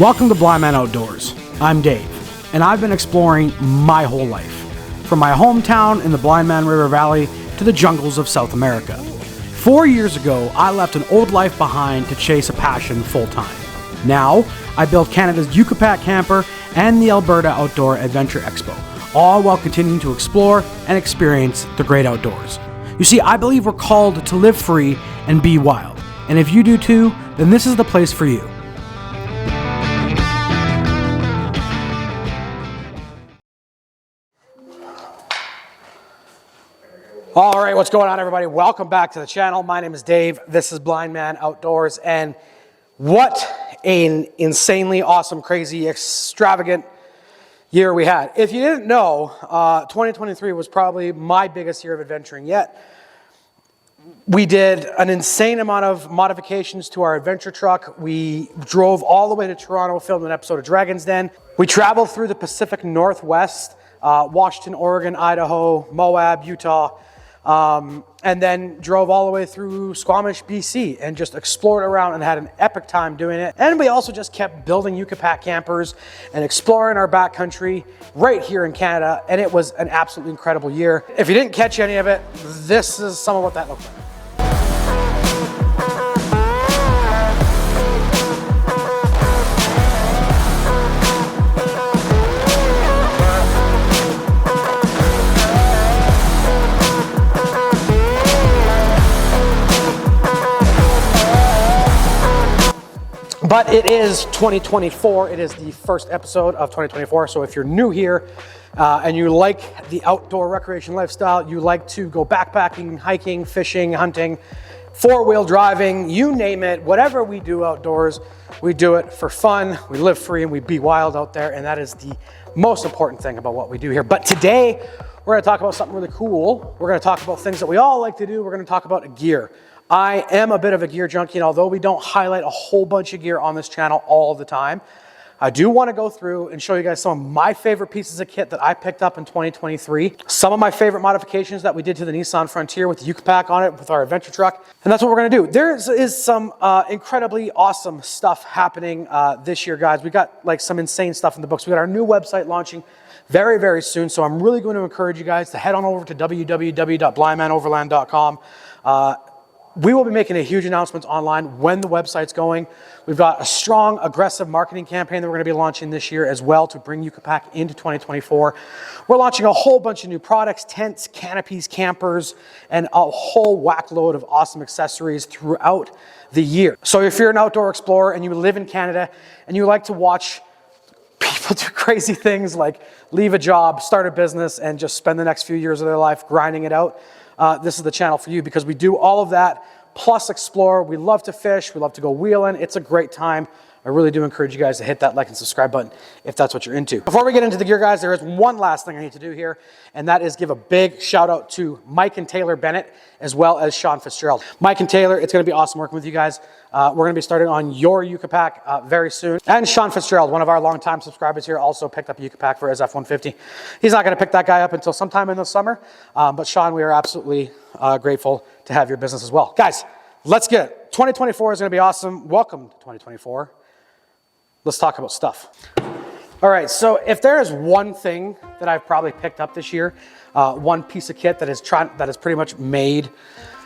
Welcome to Blindman Outdoors. I'm Dave, and I've been exploring my whole life, from my hometown in the Blindman River Valley to the jungles of South America. 4 years ago, I left an old life behind to chase a passion full-time. Now, I built Canada's Yucatan camper and the Alberta Outdoor Adventure Expo, all while continuing to explore and experience the great outdoors. You see, I believe we're called to live free and be wild, and if you do too, then this is the place for you. All right, what's going on, everybody? Welcome back to the channel. My name is Dave. This is Blindman Outdoors, and what an insanely awesome, crazy, extravagant year we had. If you didn't know, 2023 was probably my biggest year of adventuring yet. We did an insane amount of modifications to our adventure truck. We drove all the way to Toronto, filmed an episode of Dragon's Den. We traveled through the Pacific Northwest, Washington, Oregon, Idaho, Moab, Utah, and then drove all the way through Squamish, BC, and just explored around and had an epic time doing it. And we also just kept building Yucatan campers and exploring our backcountry right here in Canada, and it was an absolutely incredible year. If you didn't catch any of it, this is some of what that looked like. But it is 2024. It is the first episode of 2024. So if you're new here and you like the outdoor recreation lifestyle, you like to go backpacking, hiking, fishing, hunting, four-wheel driving, you name it, whatever we do outdoors, we do it for fun. We live free and we be wild out there. And that is the most important thing about what we do here. But today we're going to talk about something really cool. We're going to talk about things that we all like to do. We're going to talk about gear. I am a bit of a gear junkie, and although we don't highlight a whole bunch of gear on this channel all the time, I do want to go through and show you guys some of my favorite pieces of kit that I picked up in 2023. Some of my favorite modifications that we did to the Nissan Frontier with the Yucatan on it, with our adventure truck. And that's what we're going to do. There is some incredibly awesome stuff happening this year, guys. We got like some insane stuff in the books. We got our new website launching very, very soon. So I'm really going to encourage you guys to head on over to www.blindmanoverland.com. We will be making a huge announcement online when the website's going. We've got a strong, aggressive marketing campaign that we're going to be launching this year as well to bring Yucatan into 2024. We're launching a whole bunch of new products, tents, canopies, campers, and a whole whack load of awesome accessories throughout the year. So if you're an outdoor explorer and you live in Canada and you like to watch people do crazy things like leave a job, start a business, and just spend the next few years of their life grinding it out, this is the channel for you, because we do all of that plus explore. We love to fish. We love to go wheeling. It's a great time. I really do encourage you guys to hit that like and subscribe button if that's what you're into. Before we get into the gear, guys, there is one last thing I need to do here, and that is give a big shout out to Mike and Taylor Bennett, as well as Sean Fitzgerald. Mike and Taylor, it's going to be awesome working with you guys. We're going to be starting on your Yucatan very soon. And Sean Fitzgerald, one of our longtime subscribers here, also picked up a Yucatan for his F-150. He's not going to pick that guy up until sometime in the summer. But Sean, we are absolutely grateful to have your business as well. Guys, let's get it. 2024 is going to be awesome. Welcome to 2024. Let's talk about stuff. All right, so if there is one thing that I've probably picked up this year, one piece of kit that has pretty much made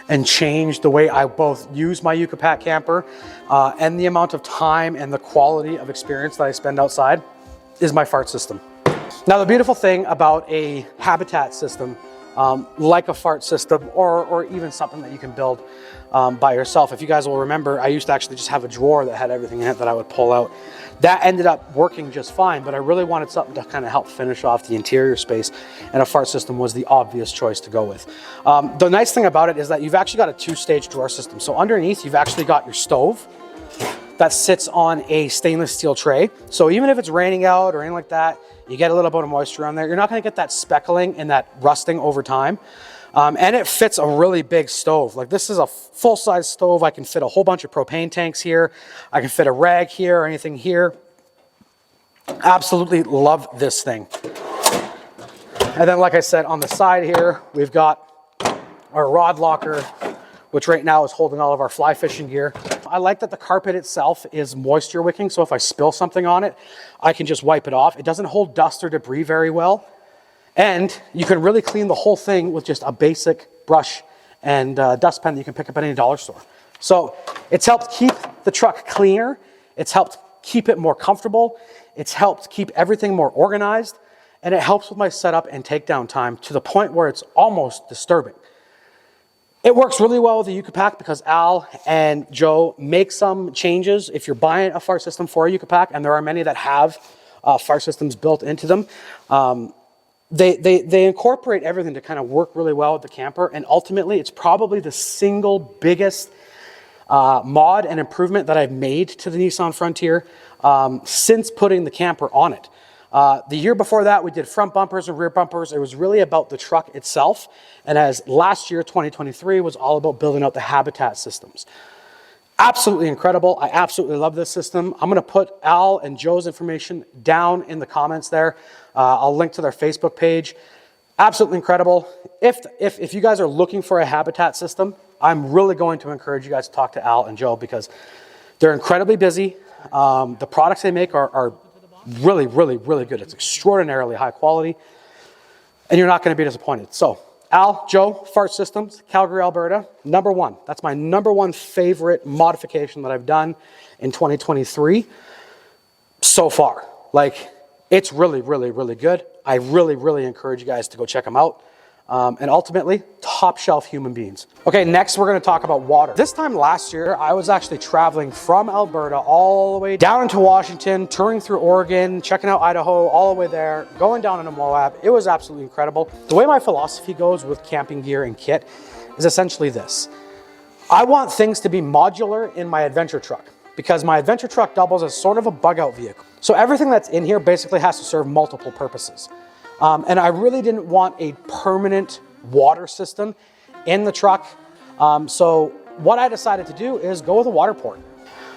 and changed the way I both use my Yucatan camper and the amount of time and the quality of experience that I spend outside, is my Fahrt System. Now, the beautiful thing about a habitat system like a Fahrt System, or even something that you can build by yourself. If you guys will remember, I used to actually just have a drawer that had everything in it that I would pull out. That ended up working just fine, but I really wanted something to kind of help finish off the interior space, and a Fahrt System was the obvious choice to go with. The nice thing about it is that you've actually got a two-stage drawer system. So underneath, you've actually got your stove that sits on a stainless steel tray. So even if it's raining out or anything like that, you get a little bit of moisture on there, you're not going to get that speckling and that rusting over time. And it fits a really big stove. Like, this is a full-size stove. I can fit a whole bunch of propane tanks here. I can fit a rag here or anything here. Absolutely love this thing. And then, like I said, on the side here, we've got our rod locker, which right now is holding all of our fly fishing gear. I like that the carpet itself is moisture wicking, so if I spill something on it, I can just wipe it off. It doesn't hold dust or debris very well. And you can really clean the whole thing with just a basic brush and dustpan that you can pick up at any dollar store. So it's helped keep the truck cleaner. It's helped keep it more comfortable. It's helped keep everything more organized. And it helps with my setup and takedown time to the point where it's almost disturbing. It works really well with the Yucapack because Al and Joe make some changes. If you're buying a Fahrt system for a Yucapack, and there are many that have Fahrt systems built into them, they incorporate everything to kind of work really well with the camper. And ultimately, it's probably the single biggest mod and improvement that I've made to the Nissan Frontier since putting the camper on it. The year before that, we did front bumpers and rear bumpers. It was really about the truck itself. And as last year, 2023, was all about building out the habitat systems. Absolutely incredible. I absolutely love this system. I'm going to put Al and Joe's information down in the comments there. I'll link to their Facebook page. Absolutely incredible. If you guys are looking for a habitat system, I'm really going to encourage you guys to talk to Al and Joe because they're incredibly busy. The products they make are really, really, really good. It's extraordinarily high quality, and you're not going to be disappointed. So, Al, Joe, Fahrt Systems, Calgary, Alberta, #1. That's my #1 favorite modification that I've done in 2023 so far. Like, it's really, really, really good. I really, really encourage you guys to go check them out. And ultimately, top shelf human beings. Okay, next we're going to talk about water. This time last year, I was actually traveling from Alberta all the way down into Washington, touring through Oregon, checking out Idaho, all the way there, going down into Moab. It was absolutely incredible. The way my philosophy goes with camping gear and kit is essentially this. I want things to be modular in my adventure truck because my adventure truck doubles as sort of a bug out vehicle. So everything that's in here basically has to serve multiple purposes. And I really didn't want a permanent water system in the truck. So what I decided to do is go with a water port.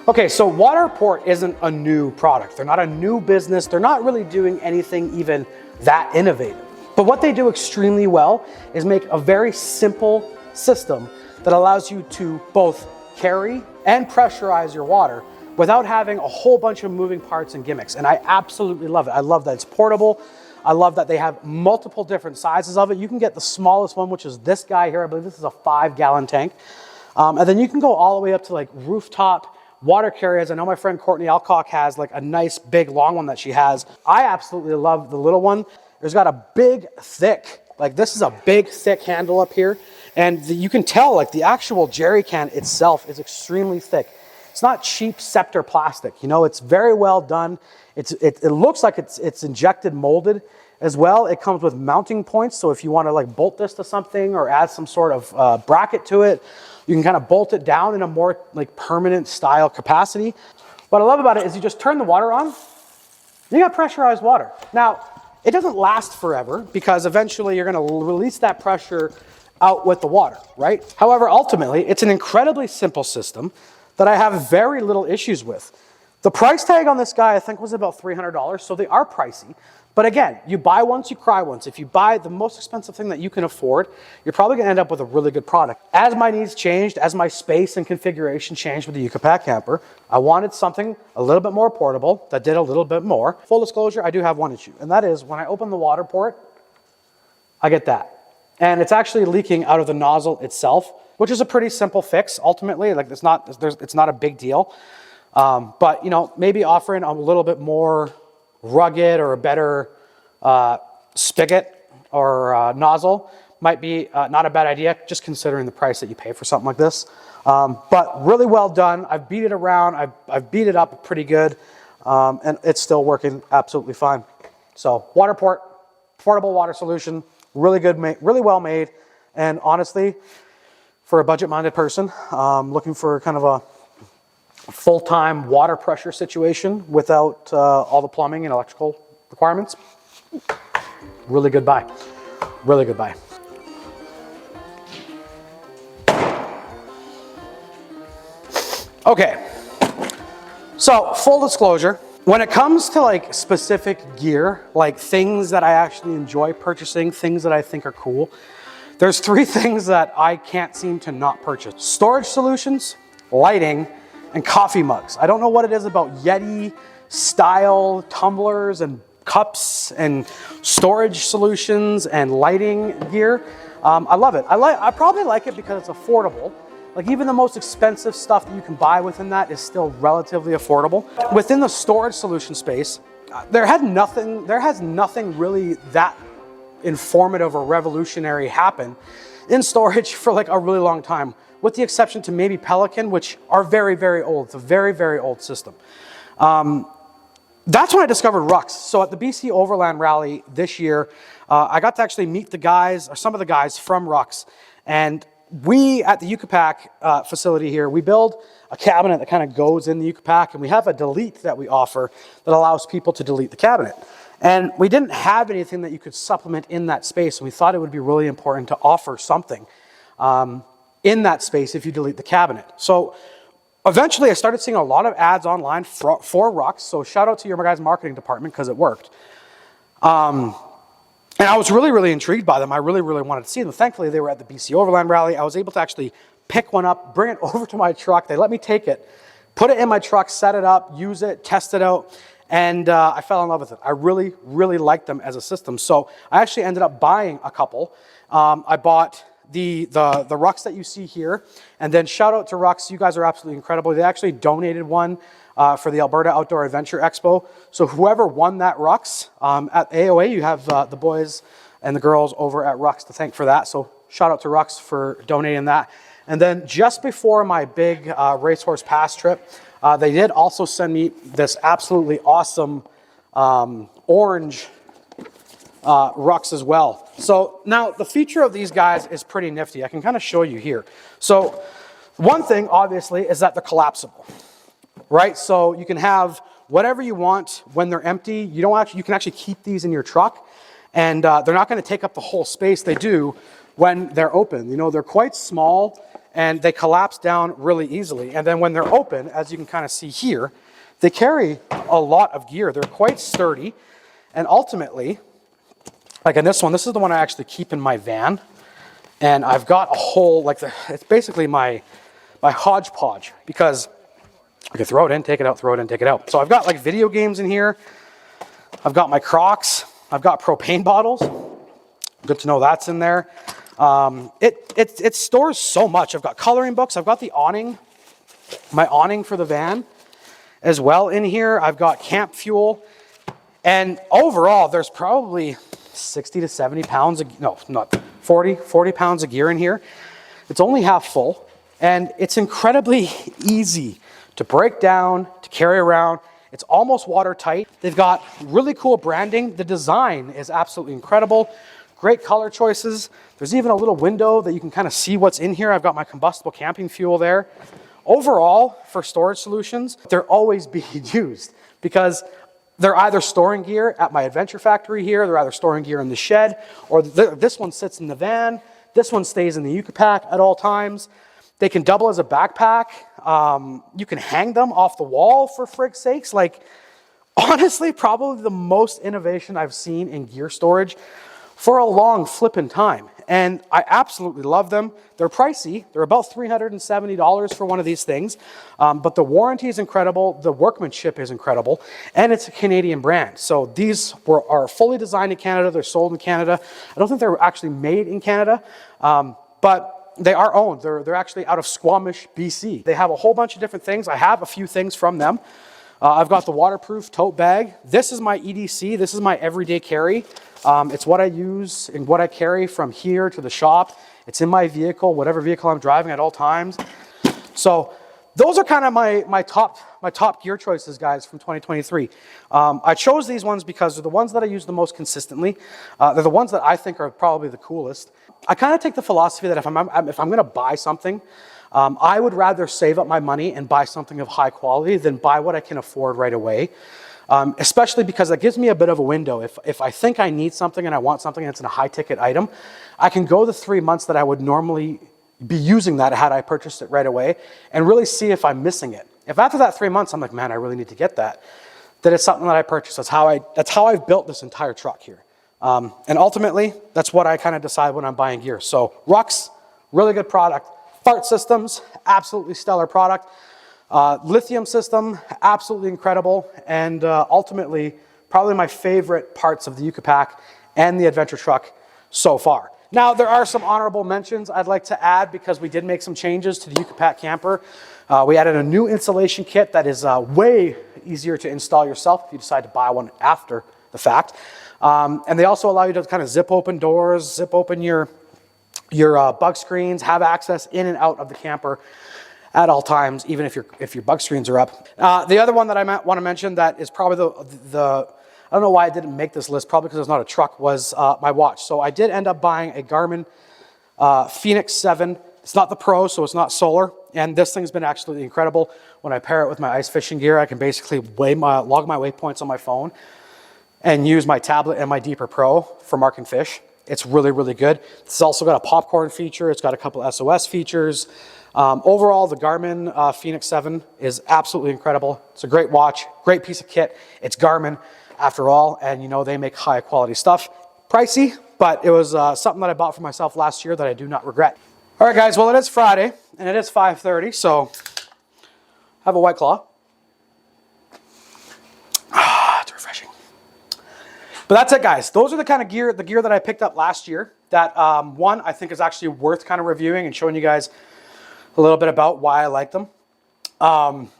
Okay, so water port isn't a new product. They're not a new business. They're not really doing anything even that innovative. But what they do extremely well is make a very simple system that allows you to both carry and pressurize your water without having a whole bunch of moving parts and gimmicks. And I absolutely love it. I love that it's portable. I love that they have multiple different sizes of it. You can get the smallest one, which is this guy here. I believe this is a 5-gallon tank. And then you can go all the way up to like rooftop water carriers. I know my friend Courtney Alcock has like a nice big long one that she has. I absolutely love the little one. It's got a big thick, like this is a big thick handle up here. And you can tell like the actual jerry can itself is extremely thick. It's not cheap Scepter plastic. You know, it's very well done. It looks like it's injected molded as well. It comes with mounting points. So if you want to like bolt this to something or add some sort of bracket to it, you can kind of bolt it down in a more like permanent style capacity. What I love about it is you just turn the water on, you got pressurized water. Now, it doesn't last forever because eventually you're going to release that pressure out with the water, right? However, ultimately, it's an incredibly simple system that I have very little issues with. The price tag on this guy, I think, was about $300, so they are pricey. But again, you buy once, you cry once. If you buy the most expensive thing that you can afford, you're probably going to end up with a really good product. As my needs changed, as my space and configuration changed with the Yucapack camper, I wanted something a little bit more portable that did a little bit more. Full disclosure, I do have one issue, and that is when I open the water port, I get that. And it's actually leaking out of the nozzle itself, which is a pretty simple fix, ultimately. Like it's not a big deal. But, you know, maybe offering a little bit more rugged or a better spigot or nozzle might be not a bad idea, just considering the price that you pay for something like this. But really well done. I've beat it around. I've beat it up pretty good, and it's still working absolutely fine. So water port, portable water solution, really good, really well made, and honestly, for a budget-minded person looking for kind of a full-time water pressure situation without all the plumbing and electrical requirements, really good buy. Really good buy. Okay, so full disclosure, when it comes to like specific gear, like things that I actually enjoy purchasing, things that I think are cool, there's 3 things that I can't seem to not purchase: storage solutions, lighting, and coffee mugs. I don't know what it is about Yeti style tumblers and cups and storage solutions and lighting gear. I love it. I probably like it because it's affordable. Like even the most expensive stuff that you can buy within that is still relatively affordable. Within the storage solution space, there has nothing really that informative or revolutionary happen in storage for like a really long time, with the exception to maybe Pelican, which are very, very old. It's a very, very old system. That's when I discovered RUX. So at the BC Overland Rally this year, I got to actually meet the guys, or some of the guys from RUX, and we at the Yucapac facility here, we build a cabinet that kind of goes in the Yucapac, and we have a delete that we offer that allows people to delete the cabinet. And we didn't have anything that you could supplement in that space, and we thought it would be really important to offer something in that space if you delete the cabinet. So eventually I started seeing a lot of ads online for RUX, so shout out to your guys' marketing department because it worked. And I was really, really intrigued by them. I really, really wanted to see them. Thankfully, they were at the BC Overland Rally. I was able to actually pick one up, bring it over to my truck. They let me take it, put it in my truck, set it up, use it, test it out, and I fell in love with it. I really, really liked them as a system. So I actually ended up buying a couple. I bought the RUX that you see here, and then shout out to RUX. You guys are absolutely incredible. They actually donated one for the Alberta Outdoor Adventure Expo. So whoever won that RUX at AOA, you have the boys and the girls over at RUX to thank for that. So shout out to RUX for donating that. And then just before my big Racehorse Pass trip, they did also send me this absolutely awesome orange RUX as well. So now the feature of these guys is pretty nifty. I can kind of show you here. So one thing obviously is that they're collapsible, right? So you can have whatever you want when they're empty. You can actually keep these in your truck, and they're not going to take up the whole space they do when they're open. You know, they're quite small and they collapse down really easily. And then when they're open, as you can kind of see here, they carry a lot of gear. They're quite sturdy, and ultimately, like in this one, this is the one I actually keep in my van, and I've got a whole, it's basically my hodgepodge, because I can throw it in, take it out, throw it in, take it out. So I've got like video games in here. I've got my Crocs. I've got propane bottles. Good to know that's in there. It stores so much. I've got coloring books. I've got the awning, my awning for the van as well in here. I've got camp fuel. And overall, there's probably 60 to 70 pounds, no, not 40 pounds of gear in here. It's only half full, and it's incredibly easy to break down, to carry around. It's almost watertight. They've got really cool branding. The design is absolutely incredible. Great color choices. There's even a little window that you can kind of see what's in here. I've got my combustible camping fuel there. Overall, for storage solutions, they're always being used because they're either storing gear at my adventure factory here, they're either storing gear in the shed, or this one sits in the van, this one stays in the Yucapac at all times. They can double as a backpack. You can hang them off the wall, for frig's sakes. Like, honestly, probably the most innovation I've seen in gear storage for a long flippin' time. And I absolutely love them. They're pricey. They're about $370 for one of these things. But the warranty is incredible. The workmanship is incredible. And it's a Canadian brand. So these are fully designed in Canada. They're sold in Canada. I don't think they're actually made in Canada. But they are owned. They're actually out of Squamish, BC. They have a whole bunch of different things. I have a few things from them. I've got the waterproof tote bag. This is my EDC. This is my everyday carry. It's what I use and what I carry from here to the shop. It's in my vehicle, whatever vehicle I'm driving at all times. So those are kind of my top gear choices, guys, from 2023. I chose these ones because they're the ones that I use the most consistently. They're the ones that I think are probably the coolest. I kind of take the philosophy that if I'm going to buy something, I would rather save up my money and buy something of high quality than buy what I can afford right away. Especially because that gives me a bit of a window. If I think I need something and I want something and it's in a high ticket item, I can go the 3 months that I would normally be using that had I purchased it right away and really see if I'm missing it. If after that 3 months I'm like, man, I really need to get that, then it's something that I purchased. That's how I've built this entire truck here. And ultimately, that's what I kind of decide when I'm buying gear. So RUX, really good product. Fahrt Systems, absolutely stellar product. Lithium system, absolutely incredible, and ultimately probably my favorite parts of the Yucapac and the adventure truck so far. Now, there are some honorable mentions I'd like to add because we did make some changes to the Yucapac camper. We added a new installation kit that is way easier to install yourself if you decide to buy one after the fact. And they also allow you to kind of zip open doors, zip open your bug screens, have access in and out of the camper at all times, even if your bug screens are up. The other one that I want to mention that is probably the I don't know why I didn't make this list, probably because it's not a truck, was my watch. So I did end up buying a Garmin Fenix 7. It's not the Pro, so it's not solar. And this thing's been absolutely incredible. When I pair it with my ice fishing gear, I can basically log my waypoints on my phone and use my tablet and my Deeper Pro for marking fish. It's really, really good. It's also got a popcorn feature. It's got a couple SOS features. Overall, the Garmin Fenix 7 is absolutely incredible. It's a great watch, great piece of kit. It's Garmin after all, and you know they make high quality stuff. Pricey, but it was something that I bought for myself last year that I do not regret. All right, guys, well, it is Friday, and it is 5:30, so have a White Claw. It's refreshing. But that's it, guys. Those are the kind of gear that I picked up last year that, one, I think is actually worth kind of reviewing and showing you guys a little bit about why I like them.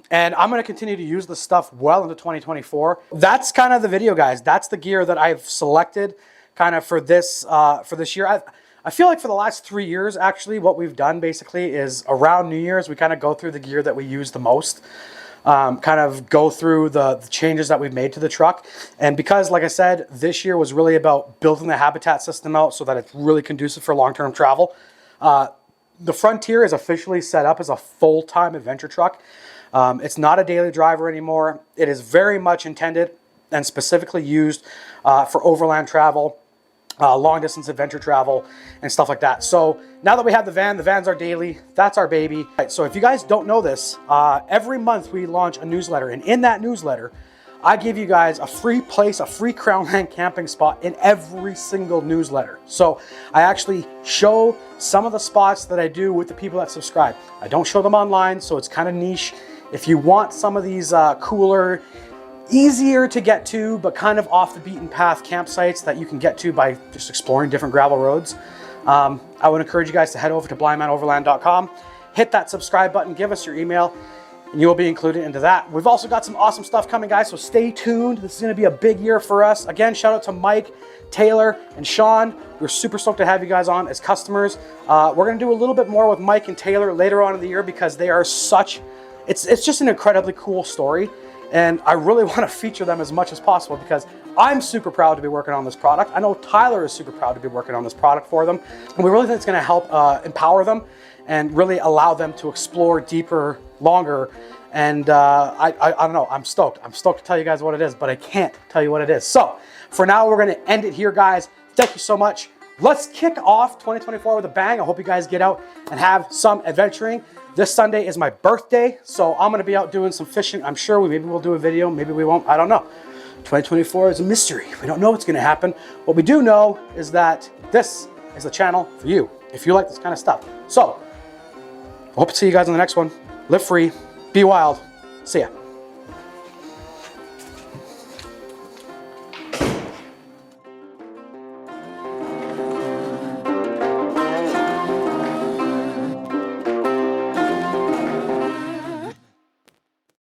And I'm going to continue to use this stuff well into 2024. That's kind of the video, guys. That's the gear that I've selected kind of for this year. I feel like for the last 3 years, actually, what we've done basically is around New Year's, we kind of go through the gear that we use the most, kind of go through the changes that we've made to the truck. And because, like I said, this year was really about building the habitat system out so that it's really conducive for long-term travel. The Frontier is officially set up as a full-time adventure truck. It's not a daily driver anymore. It is very much intended and specifically used for overland travel, long-distance adventure travel, and stuff like that. So now that we have the van's our daily. That's our baby. Right, so if you guys don't know this, every month we launch a newsletter, and in that newsletter, I give you guys a free place, a free Crownland camping spot in every single newsletter. So I actually show some of the spots that I do with the people that subscribe. I don't show them online, so it's kind of niche. If you want some of these cooler, easier to get to, but kind of off the beaten path campsites that you can get to by just exploring different gravel roads, I would encourage you guys to head over to blindmanoverland.com, hit that subscribe button, give us your email, and you will be included into that. We've also got some awesome stuff coming, guys, so stay tuned. This is going to be a big year for us. Again, shout out to Mike, Taylor, and Sean. We're super stoked to have you guys on as customers. We're going to do a little bit more with Mike and Taylor later on in the year because they are such, it's just an incredibly cool story. And I really want to feature them as much as possible because I'm super proud to be working on this product. I know Tyler is super proud to be working on this product for them. And we really think it's going to help empower them and really allow them to explore deeper, longer. And I don't know, I'm stoked. I'm stoked to tell you guys what it is, but I can't tell you what it is. So for now, we're going to end it here, guys. Thank you so much. Let's kick off 2024 with a bang. I hope you guys get out and have some adventuring. This Sunday is my birthday, so I'm going to be out doing some fishing. I'm sure maybe we'll do a video, maybe we won't, I don't know. 2024 is a mystery. We don't know what's going to happen. What we do know is that this is the channel for you, if you like this kind of stuff. So, I hope to see you guys on the next one. Live free, be wild. See ya.